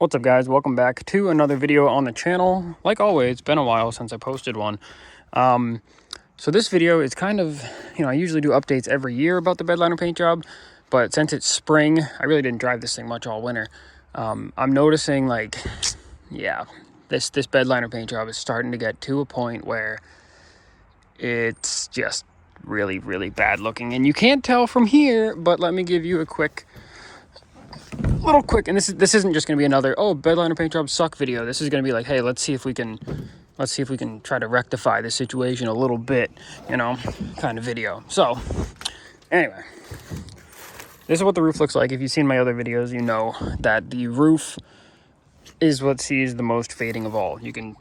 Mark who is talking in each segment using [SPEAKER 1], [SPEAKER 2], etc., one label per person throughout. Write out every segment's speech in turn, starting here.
[SPEAKER 1] What's up, guys? Welcome back to another video on the channel. Like always, it's been a while since I posted one. So this video is kind of, I usually do updates every year about the bed liner paint job, but since it's spring, I really didn't drive this thing much all winter. I'm noticing, like, yeah, this bed liner paint job is starting to get to a point where it's just really, really bad looking. And you can't tell from here, but let me give you a quick, and this isn't just going to be another, oh, bed liner paint jobs suck video. This is going to be like, hey, let's see if we can try to rectify the situation a little bit, kind of video. So anyway, this is what the roof looks like. If you've seen my other videos, you know that the roof is what sees the most fading of all. You can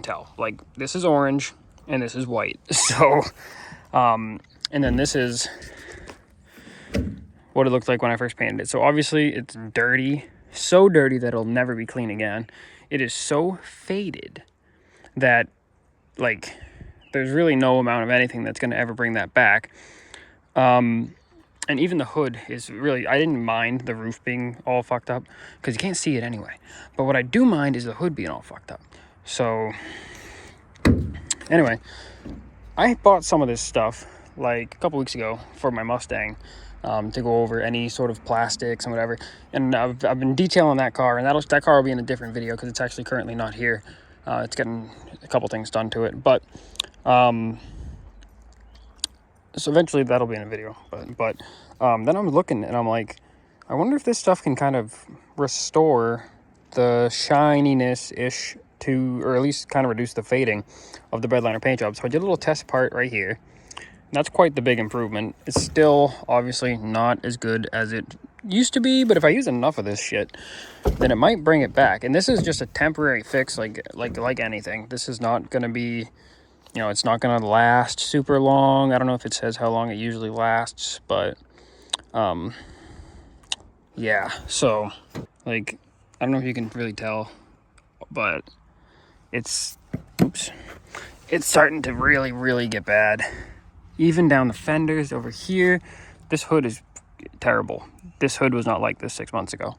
[SPEAKER 1] tell, like, this is orange and this is white. So and then this is what it looked like when I first painted it. So obviously it's dirty, so dirty that it'll never be clean again. It is so faded that, like, there's really no amount of anything that's going to ever bring that back. And even the hood is really, I didn't mind the roof being all fucked up because you can't see it anyway. But what I do mind is the hood being all fucked up. So anyway, I bought some of this stuff like a couple weeks ago for my Mustang, to go over any sort of plastics and whatever. And I've been detailing that car, and that car will be in a different video because it's actually currently not here. It's getting a couple things done to it, but so eventually that'll be in a video. But then I'm looking and I'm like, I wonder if this stuff can kind of restore the shininess-ish to, or at least kind of reduce the fading of the bed liner paint job. So I did a little test part right here. That's quite the big improvement. It's still obviously not as good as it used to be, but if I use enough of this shit, then it might bring it back. And this is just a temporary fix, like anything. This is not going to be, it's not going to last super long. I don't know if it says how long it usually lasts, but yeah. So, like, I don't know if you can really tell, but it's starting to really, really get bad. Even down the fenders over here, this hood is terrible. This hood was not like this 6 months ago.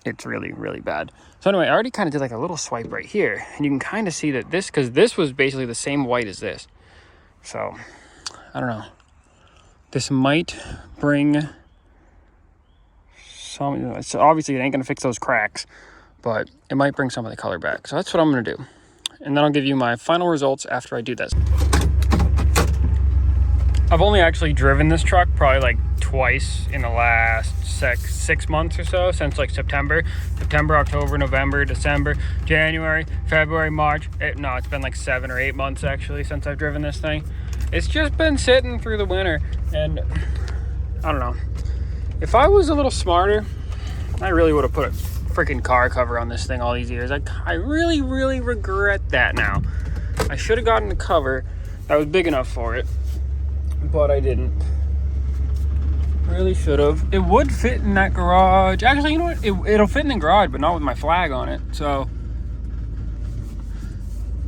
[SPEAKER 1] It's really, really bad. So anyway, I already kind of did like a little swipe right here, and you can kind of see that because this was basically the same white as this. So I don't know. This might bring some, obviously it ain't gonna fix those cracks, but it might bring some of the color back. So that's what I'm gonna do. And then I'll give you my final results after I do this. I've only actually driven this truck probably like twice in the last six months or so, since like September, October, November, December, January, February, March. It's been like 7 or 8 months actually since I've driven this thing. It's just been sitting through the winter, and I don't know. If I was a little smarter, I really would have put a freaking car cover on this thing all these years. I really, really regret that now. I should have gotten a cover that was big enough for it, but I didn't. Really should have. It would fit in that garage. Actually, you know what? It'll fit in the garage, but not with my flag on it. So,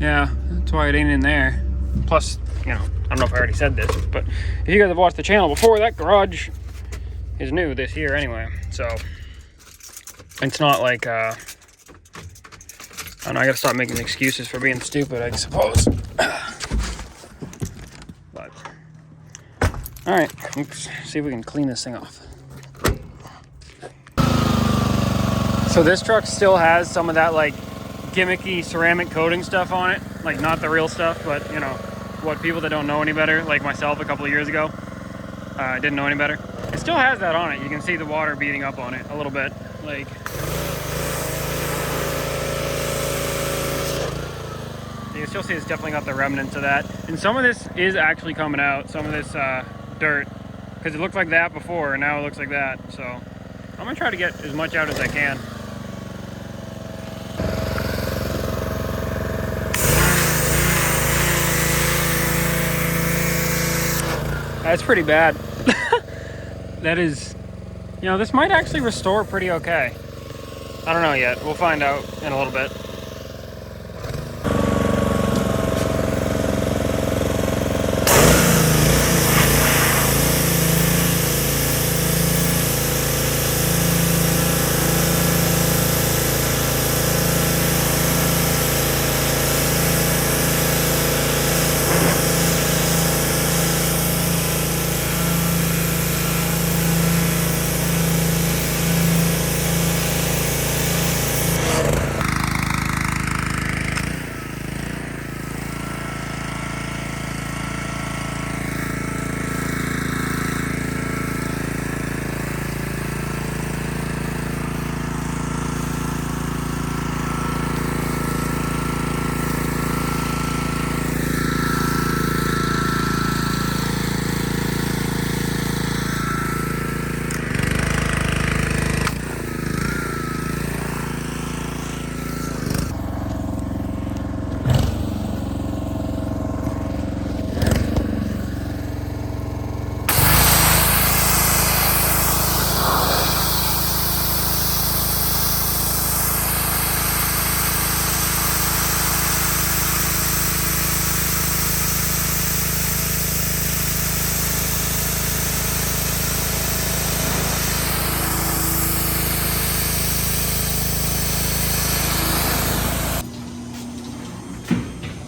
[SPEAKER 1] yeah, that's why it ain't in there. Plus, I don't know if I already said this, but if you guys have watched the channel before, that garage is new this year anyway. So, it's not like, I don't know, I gotta stop making excuses for being stupid, I suppose. All right, let's see if we can clean this thing off. So this truck still has some of that, like, gimmicky ceramic coating stuff on it. Like, not the real stuff, but, what people that don't know any better, like myself a couple of years ago, didn't know any better. It still has that on it. You can see the water beating up on it a little bit. Like, you can still see it's definitely got the remnants of that. And some of this is actually coming out. Some of this, dirt, because it looked like that before and now it looks like that. So I'm gonna try to get as much out as I can. That's pretty bad. That is, this might actually restore pretty okay. I don't know yet. We'll find out in a little bit.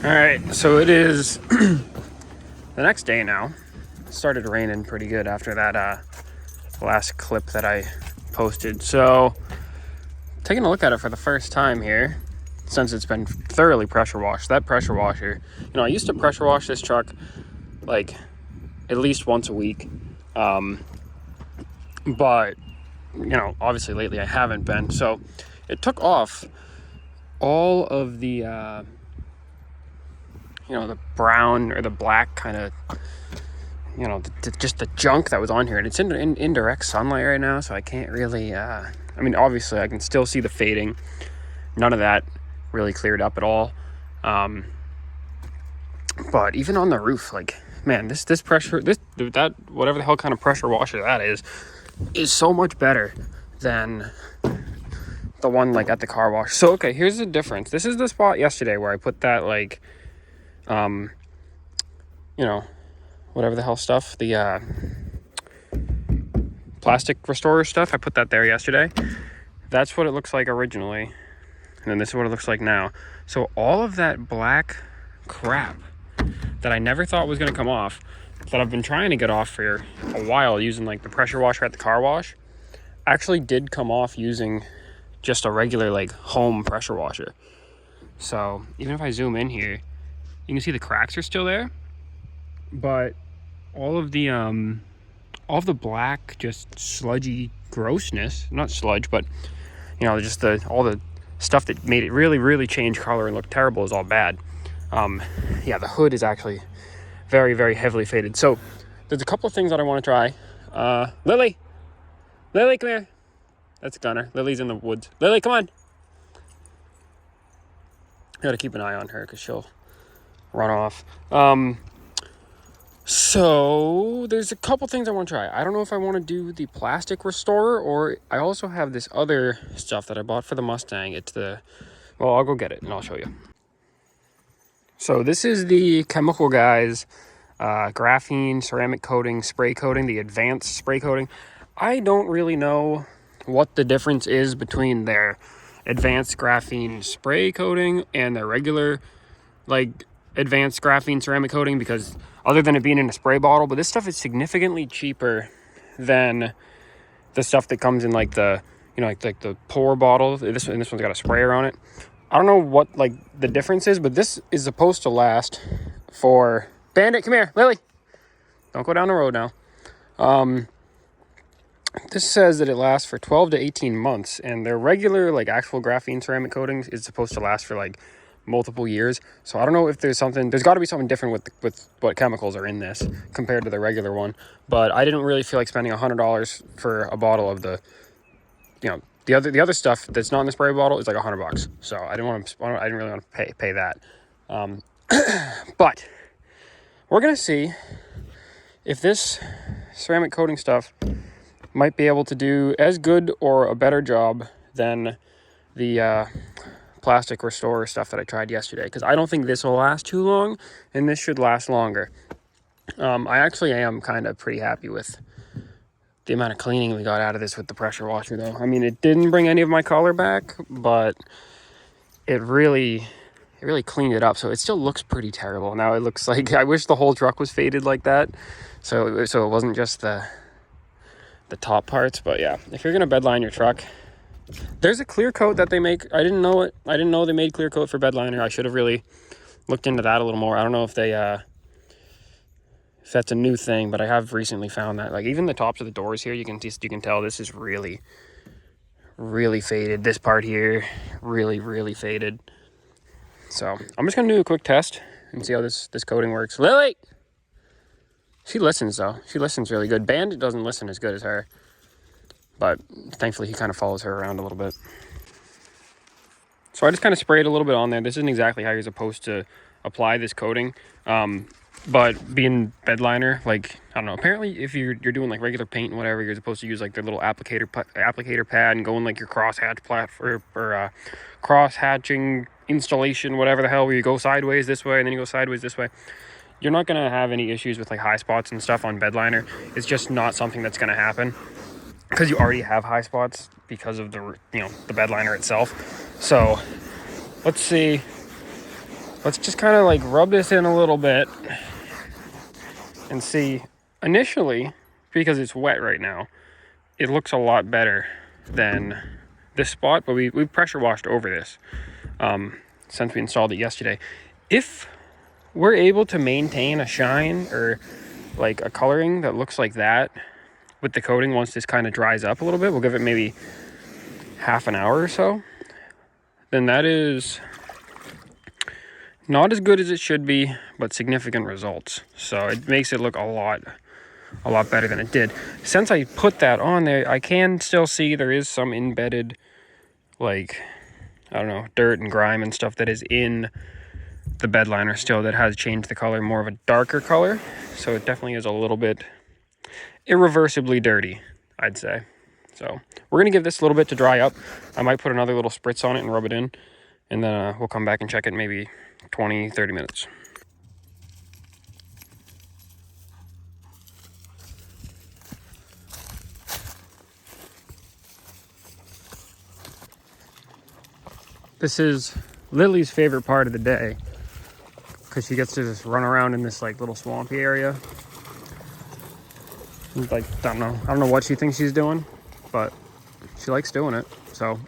[SPEAKER 1] All right, so it is the next day now. It started raining pretty good after that last clip that I posted. So taking a look at it for the first time here since it's been thoroughly pressure washed. That pressure washer, I used to pressure wash this truck like at least once a week. But obviously lately I haven't been. So it took off all of the the brown or the black kind of, just the junk that was on here. And it's in indirect sunlight right now, so I can't really, obviously I can still see the fading. None of that really cleared up at all. But even on the roof, like, man, this pressure, that whatever the hell kind of pressure washer that is so much better than the one like at the car wash. So, okay, here's the difference. This is the spot yesterday where I put that like, whatever the hell stuff, the plastic restorer stuff. I put that there yesterday. That's what it looks like originally. And then this is what it looks like now. So all of that black crap that I never thought was going to come off, that I've been trying to get off for a while using like the pressure washer at the car wash, actually did come off using just a regular like home pressure washer. So even if I zoom in here, you can see the cracks are still there, but all of the black, just sludgy grossness, not sludge, but just all the stuff that made it really, really change color and look terrible is all bad. The hood is actually very, very heavily faded. So there's a couple of things that I want to try. Lily, come here. That's Gunner. Lily's in the woods. Lily, come on. I gotta keep an eye on her because she'll run off. So there's a couple things I want to try. I don't know if I want to do the plastic restorer, or I also have this other stuff that I bought for the Mustang. I'll go get it and I'll show you. So this is the Chemical Guys graphene ceramic coating, spray coating, the advanced spray coating. I don't really know what the difference is between their advanced graphene spray coating and their regular like advanced graphene ceramic coating, because other than it being in a spray bottle, but this stuff is significantly cheaper than the stuff that comes in like the like the pour bottle. This one's got a sprayer on it. I don't know what like the difference is, but this is supposed to last for Bandit. Come here, Lily. Don't go down the road now. This says that it lasts for 12 to 18 months, and their regular like actual graphene ceramic coatings is supposed to last for like multiple years. So I don't know if there's got to be something different with what chemicals are in this compared to the regular one. But I didn't really feel like spending $100 for a bottle of the the other stuff that's not in the spray bottle is like $100. So I didn't really want to pay that. But we're gonna see if this ceramic coating stuff might be able to do as good or a better job than the plastic restorer stuff that I tried yesterday, because I don't think this will last too long, and this should last longer. I actually am kind of pretty happy with the amount of cleaning we got out of this with the pressure washer, though. I mean, it didn't bring any of my color back, but it really cleaned it up. So it still looks pretty terrible. Now it looks like, I wish the whole truck was faded like that, so it wasn't just the top parts. But yeah, if you're gonna bedline your truck, there's a clear coat that they make. I didn't know they made clear coat for bedliner. I should have really looked into that a little more. I don't know if if that's a new thing, but I have recently found that like even the tops of the doors here, you can tell this is really, really faded. This part here, really, really faded. So I'm just gonna do a quick test and see how this coating works. Lily, she listens though. She listens really good. Bandit doesn't listen as good as her, but thankfully he kind of follows her around a little bit. So I just kind of sprayed a little bit on there. This isn't exactly how you're supposed to apply this coating. But being bedliner, like, I don't know, apparently if you're doing like regular paint and whatever, you're supposed to use like the little applicator pad and go in like your crosshatch platform or cross hatching installation, whatever the hell, where you go sideways this way and then you go sideways this way. You're not going to have any issues with like high spots and stuff on bedliner. It's just not something that's going to happen because you already have high spots because of the bedliner itself. So let's see Let's just kind of like rub this in a little bit and see. Initially, because it's wet right now, it looks a lot better than this spot, but we pressure washed over this since we installed it yesterday. If we're able to maintain a shine or like a coloring that looks like that with the coating once this kind of dries up a little bit, we'll give it maybe half an hour or so, then that is not as good as it should be, but significant results. So it makes it look a lot better than it did. Since I put that on there, I can still see there is some embedded, like, I don't know, dirt and grime and stuff that is in the bed liner still that has changed the color, more of a darker color. So it definitely is a little bit irreversibly dirty, I'd say. So we're gonna give this a little bit to dry up. I might put another little spritz on it and rub it in, and then we'll come back and check it in maybe 20-30 minutes. This is Lily's favorite part of the day because she gets to just run around in this like little swampy area. Like, I don't know what she thinks she's doing, but she likes doing it. So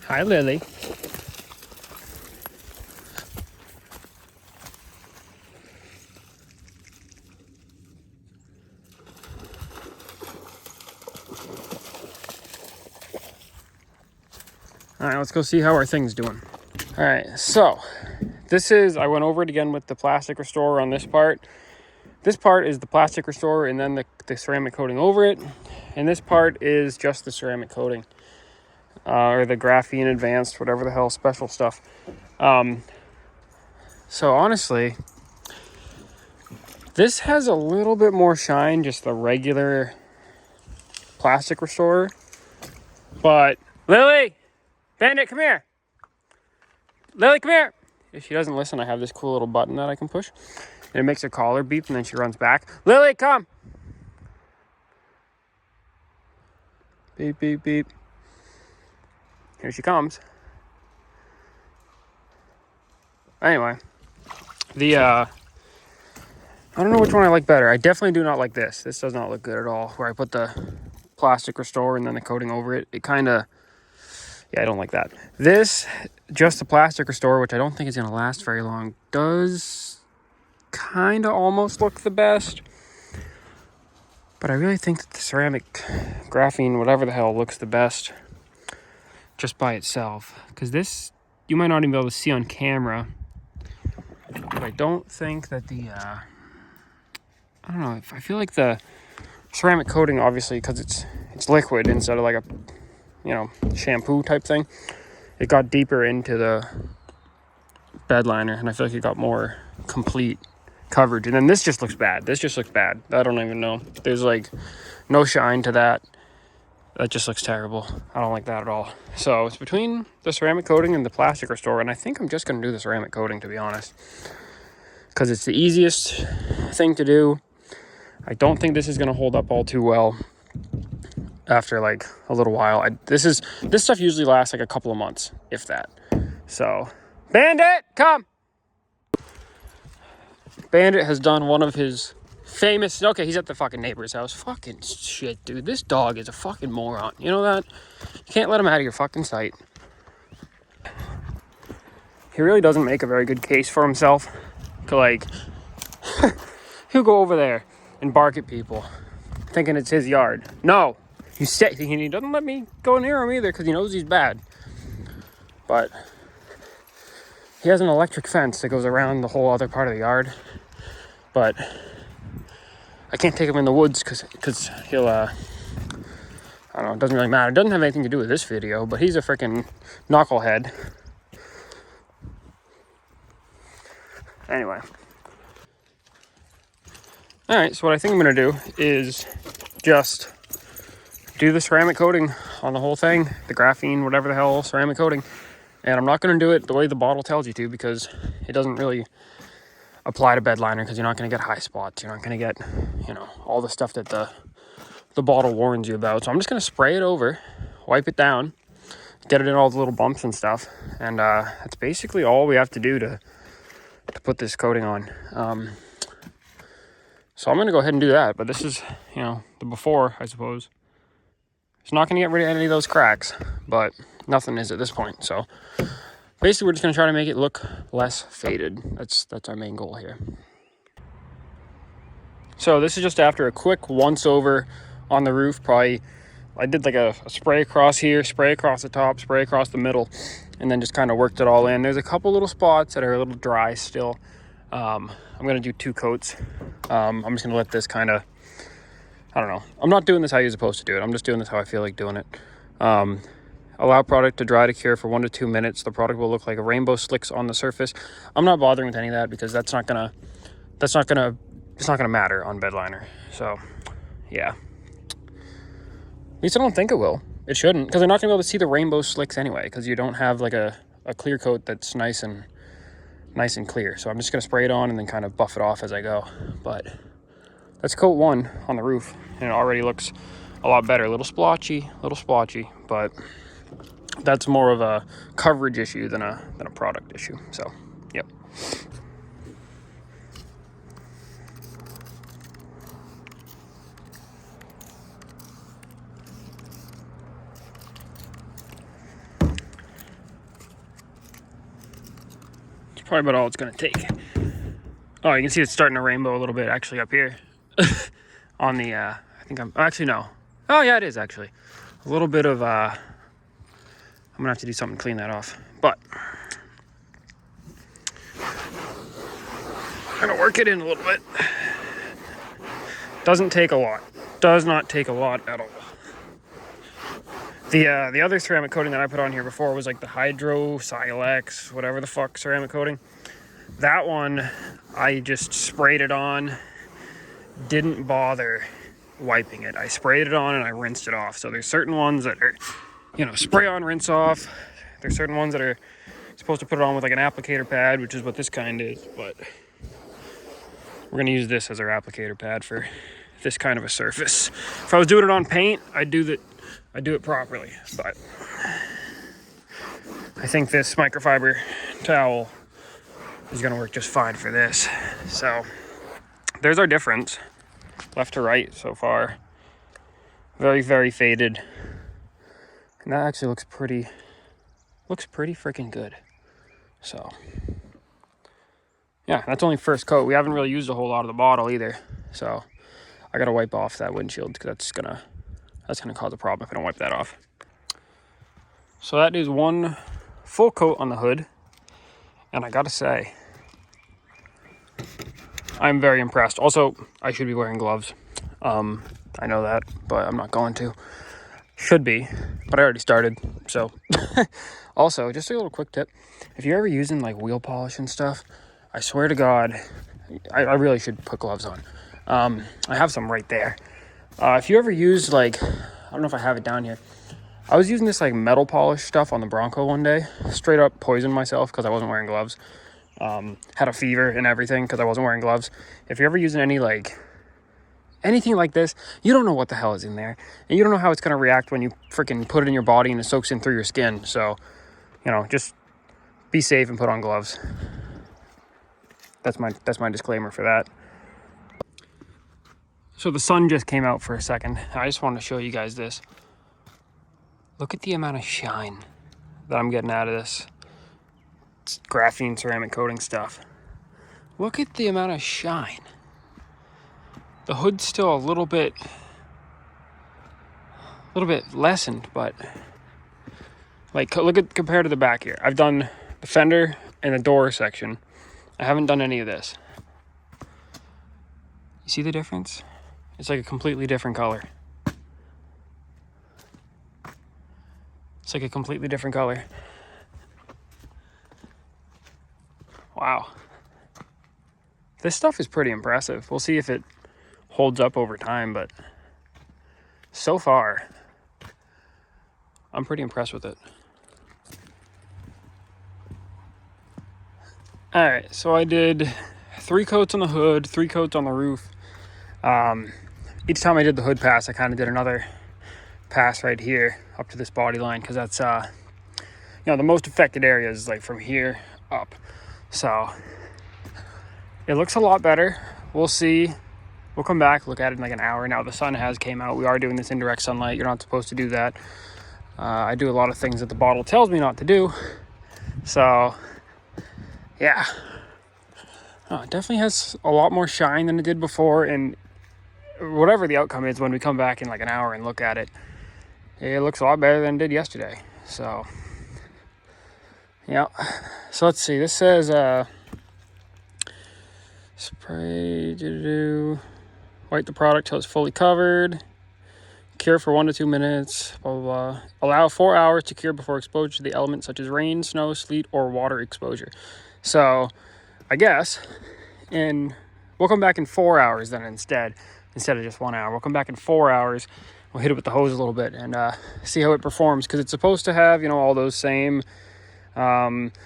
[SPEAKER 1] hi, Lily. All right, let's go see how our thing's doing. All right, so this is, I went over it again with the plastic restorer on this part. This part is the plastic restorer and then the ceramic coating over it. And this part is just the ceramic coating, or the graphene advanced, whatever the hell special stuff. So honestly, this has a little bit more shine, just the regular plastic restorer. But Lily, Bandit, come here. Lily, come here. If she doesn't listen, I have this cool little button that I can push. And it makes her collar beep, and then she runs back. Lily, come. Beep, beep, beep. Here she comes. Anyway, I don't know which one I like better. I definitely do not like this. This does not look good at all, where I put the plastic restore and then the coating over it. It kind of, yeah, I don't like that. This, just the plastic restore, which I don't think is going to last very long, does kind of almost look the best. But I really think that the ceramic graphene, whatever the hell, looks the best just by itself. Because this, you might not even be able to see on camera. But I don't think that the, I don't know, I feel like the ceramic coating, obviously, because it's liquid instead of like a, shampoo type thing, it got deeper into the bed liner, and I feel like it got more complete coverage. And then this just looks bad. This just looks bad. I don't even know. There's like no shine to that. That just looks terrible. I don't like that at all. So it's between the ceramic coating and the plastic restore, and I think I'm just going to do the ceramic coating, to be honest, because it's the easiest thing to do. I don't think this is going to hold up all too well after like a little while. This stuff usually lasts like a couple of months, if that. So, Bandit, come! Bandit has done one of his famous, okay, he's at the fucking neighbor's house. Fucking shit, dude. This dog is a fucking moron. You know that? You can't let him out of your fucking sight. He really doesn't make a very good case for himself. Like, he'll go over there and bark at people, thinking it's his yard. No! He doesn't let me go near him either because he knows he's bad. But he has an electric fence that goes around the whole other part of the yard. But I can't take him in the woods because he'll, I don't know, it doesn't really matter. It doesn't have anything to do with this video, but he's a freaking knucklehead. Anyway. Alright, so what I think I'm going to do is just do the ceramic coating on the whole thing, the graphene, whatever the hell, ceramic coating. And I'm not going to do it the way the bottle tells you to, because it doesn't really apply to bed liner, because you're not going to get high spots. You're not going to get, all the stuff that the bottle warns you about. So I'm just going to spray it over, wipe it down. get it in all the little bumps and stuff. And that's basically all we have to do to put this coating on. So I'm going to go ahead and do that. But this is, you know, the before, I suppose. It's not going to get rid of any of those cracks, but nothing is at this point. So basically, we're just going to try to make it look less faded. That's our main goal here. So this is just after a quick once over on the roof. Probably I did like a spray across here, spray across the top, spray across the middle, and then just kind of worked it all in. There's a couple little spots that are a little dry still. I'm going to do 2 coats. I'm just going to let this kind of, I don't know. I'm not doing this how you're supposed to do it. I'm just doing this how I feel like doing it. Allow product to dry to cure for 1 to 2 minutes. The product will look like a rainbow slicks on the surface. I'm not bothering with any of that because it's not gonna matter on bed liner. So yeah, at least I don't think it will. It shouldn't, because they're not gonna be able to see the rainbow slicks anyway, because you don't have like a clear coat that's nice and clear. So I'm just gonna spray it on and then kind of buff it off as I go. But that's coat 1 on the roof, and it already looks a lot better. A little splotchy, but that's more of a coverage issue than a product issue. So yep. It's probably about all it's going to take. Oh, you can see it's starting to rainbow a little bit actually up here. On the, I think actually no. Oh yeah, it is actually. A little bit of, I'm going to have to do something to clean that off. But I'm going to work it in a little bit. Doesn't take a lot. Does not take a lot at all. The other ceramic coating that I put on here before was like the Hydro Silex, whatever the fuck ceramic coating. That one, I just sprayed it on, didn't bother wiping it. I sprayed it on and I rinsed it off. So there's certain ones that are, you know, spray on, rinse off. There's certain ones that are supposed to put it on with like an applicator pad, which is what this kind is, but we're gonna use this as our applicator pad for this kind of a surface. If I was doing it on paint, I'd do it properly, but I think this microfiber towel is gonna work just fine for this. So there's our difference, left to right so far. Very, very faded. And that actually looks pretty freaking good. So yeah, that's only first coat. We haven't really used a whole lot of the bottle either. So I gotta wipe off that windshield because that's gonna cause a problem if I don't wipe that off. So that is 1 full coat on the hood. And I gotta say, I'm very impressed. Also, I should be wearing gloves. I know that, but I'm not going to. Should be, but I already started, so. Also, just a little quick tip. If you're ever using like wheel polish and stuff, I swear to God, I really should put gloves on. I have some right there. If you ever used like, I don't know if I have it down here. I was using this like metal polish stuff on the Bronco one day. Straight up poisoned myself because I wasn't wearing gloves. Had a fever and everything because I wasn't wearing gloves. If you're ever using anything like this, you don't know what the hell is in there. And you don't know how it's going to react when you freaking put it in your body and it soaks in through your skin. So, you know, just be safe and put on gloves. That's my disclaimer for that. So the sun just came out for a second. I just wanted to show you guys this. Look at the amount of shine that I'm getting out of this graphene ceramic coating stuff. Look at the amount of shine. The hood's still a little bit lessened, but like look at compared to the back here. I've done the fender and the door section. I haven't done any of this. You see the difference? It's like a completely different color. It's like a completely different color. Wow. This stuff is pretty impressive. We'll see if it holds up over time, but so far, I'm pretty impressed with it. All right, so I did 3 coats on the hood, 3 coats on the roof. Each time I did the hood pass, I kind of did another pass right here up to this body line because that's the most affected area is like from here up. So it looks a lot better. We'll see. We'll come back, look at it in like an hour. Now the sun has came out. We are doing this indirect sunlight. You're not supposed to do that. I do a lot of things that the bottle tells me not to do. So yeah, it definitely has a lot more shine than it did before. And whatever the outcome is, when we come back in like an hour and look at it, it looks a lot better than it did yesterday. So yeah. So let's see. This says spray wipe the product till it's fully covered. Cure for 1 to 2 minutes. Blah blah blah. Allow 4 hours to cure before exposure to the elements such as rain, snow, sleet, or water exposure. So I guess we'll come back in 4 hours then instead of just 1 hour. We'll come back in 4 hours. We'll hit it with the hose a little bit and see how it performs, because it's supposed to have, all those same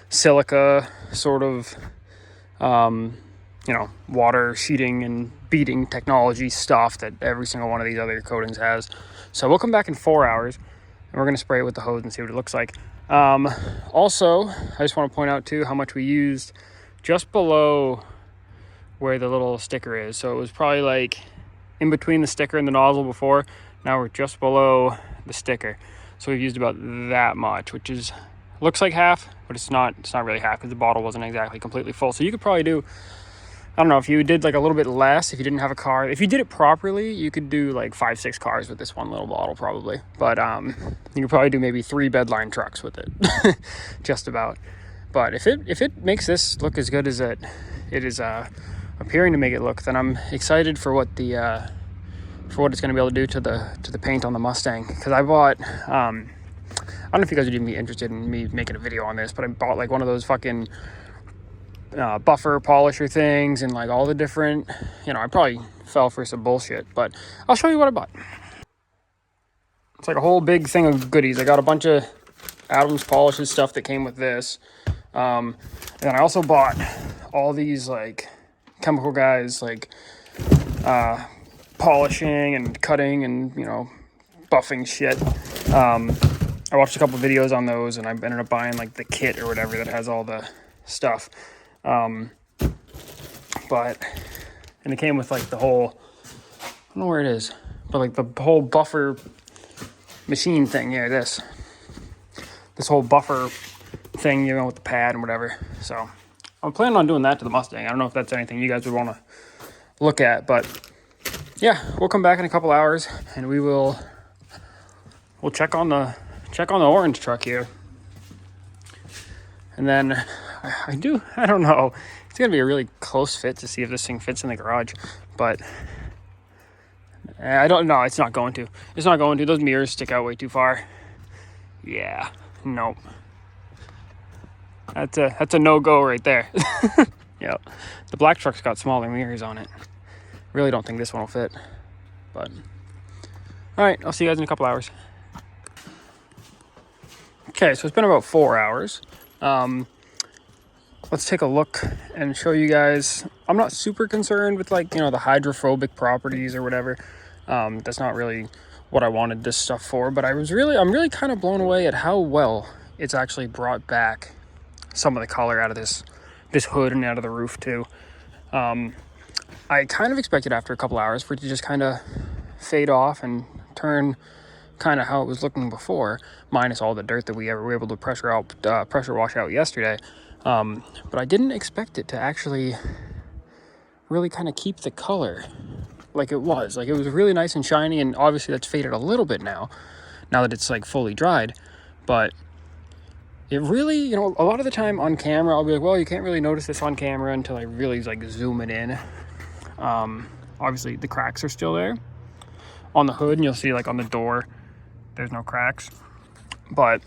[SPEAKER 1] silica sort of water sheeting and beading technology stuff that every single one of these other coatings has. So we'll come back in 4 hours and we're going to spray it with the hose and see what it looks like. Also, I just want to point out too how much we used just below where the little sticker is. So it was probably like in between the sticker and the nozzle before. Now we're just below the sticker. So we've used about that much, which is looks like half, but it's not really half, because the bottle wasn't exactly completely full. So you could probably do, I don't know, if you did like a little bit less, if you didn't have a car, if you did it properly, you could do like 5-6 cars with this one little bottle probably. But you could probably do maybe 3 bedline trucks with it, just about. But if it makes this look as good as it is appearing to make it look, then I'm excited for what it's going to be able to do to the paint on the Mustang. Because I bought, I don't know if you guys would even be interested in me making a video on this, but I bought like one of those fucking buffer polisher things and like all the different, I probably fell for some bullshit, but I'll show you what I bought. It's like a whole big thing of goodies. I got a bunch of Adams polishes stuff that came with this. And then I also bought all these like chemical guys, like polishing and cutting and buffing shit. I watched a couple videos on those, and I ended up buying like the kit or whatever that has all the stuff. And it came with like the whole, I don't know where it is, but like the whole buffer machine thing. Yeah, this whole buffer thing, with the pad and whatever. So I'm planning on doing that to the Mustang. I don't know if that's anything you guys would want to look at, but yeah, we'll come back in a couple hours and we'll check on the orange truck here. And then I don't know. It's going to be a really close fit to see if this thing fits in the garage, but I don't know. It's not going to. Those mirrors stick out way too far. Yeah, nope. That's a no-go right there. Yep. The black truck's got smaller mirrors on it. Really don't think this one will fit, but all right, I'll see you guys in a couple hours. Okay, so it's been about 4 hours. Let's take a look and show you guys. I'm not super concerned with like, the hydrophobic properties or whatever. That's not really what I wanted this stuff for, but I'm really kind of blown away at how well it's actually brought back some of the color out of this hood and out of the roof too. I kind of expected after a couple hours for it to just kind of fade off and turn kind of how it was looking before, minus all the dirt that we were able to pressure wash out yesterday. But I didn't expect it to actually really kind of keep the color like it was. Like, it was really nice and shiny, and obviously that's faded a little bit now that it's like fully dried. But it really, a lot of the time on camera, I'll be like, well, you can't really notice this on camera until I really like zoom it in. Obviously the cracks are still there on the hood, and you'll see like on the door, there's no cracks. But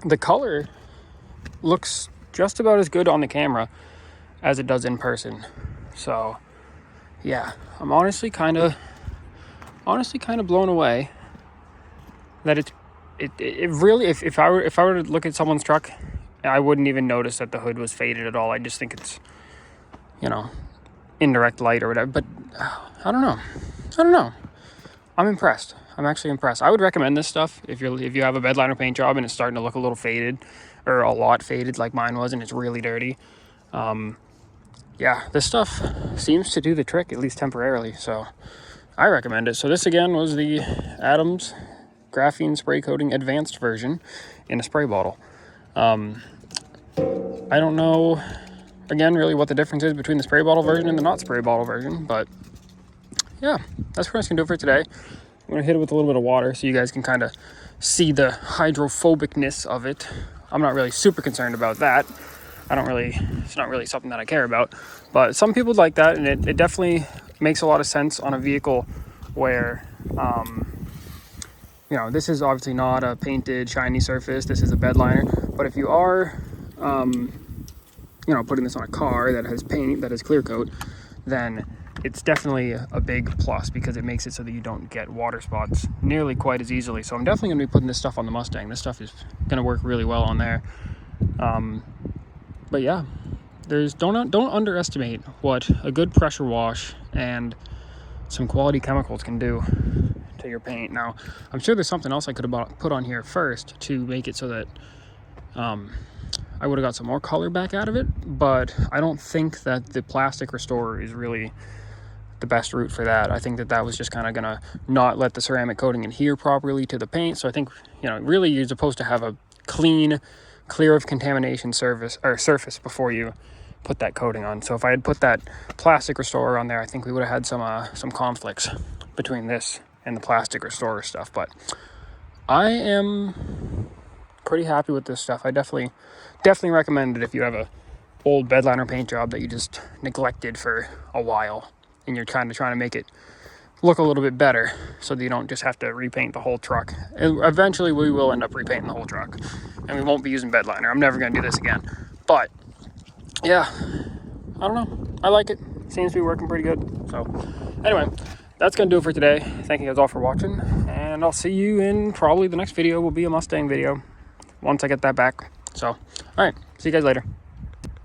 [SPEAKER 1] the color looks just about as good on the camera as it does in person. So yeah, I'm honestly kind of blown away that it really, if I were to look at someone's truck, I wouldn't even notice that the hood was faded at all. I just think it's, indirect light or whatever. But I don't know. I'm impressed. I'm actually impressed. I would recommend this stuff if you have a bed liner paint job and it's starting to look a little faded, or a lot faded like mine was, and it's really dirty. Yeah, this stuff seems to do the trick, at least temporarily, so I recommend it. So this again was the Adams Graphene Spray Coating Advanced version in a spray bottle. I don't know, again, really what the difference is between the spray bottle version and the not spray bottle version, but yeah, that's pretty much gonna do it for today. I'm gonna hit it with a little bit of water so you guys can kind of see the hydrophobicness of it. I'm not really super concerned about that. It's not really something that I care about, but some people like that, and it definitely makes a lot of sense on a vehicle where, you know, this is obviously not a painted shiny surface, this is a bed liner, but if you are, you know, putting this on a car that has paint, that has clear coat, then it's definitely a big plus because it makes it so that you don't get water spots nearly quite as easily. So I'm definitely going to be putting this stuff on the Mustang. This stuff is going to work really well on there. But yeah, don't underestimate what a good pressure wash and some quality chemicals can do to your paint. Now, I'm sure there's something else I could have put on here first to make it so that I would have got some more color back out of it, but I don't think that the plastic restorer is really the best route for that. I think that was just kind of gonna not let the ceramic coating adhere properly to the paint. So I think, you know, really you're supposed to have a clean, clear of contamination surface before you put that coating on. So if I had put that plastic restorer on there, I think we would have had some conflicts between this and the plastic restorer stuff. But I am pretty happy with this stuff. I definitely recommend it if you have a old bed liner paint job that you just neglected for a while and you're kind of trying to make it look a little bit better so that you don't just have to repaint the whole truck. And eventually we will end up repainting the whole truck and we won't be using bed liner. I'm never going to do this again. But yeah, I don't know. I like it. Seems to be working pretty good. So anyway, that's going to do it for today. Thank you guys all for watching, and I'll see you in probably the next video will be a Mustang video once I get that back. So, all right, see you guys later.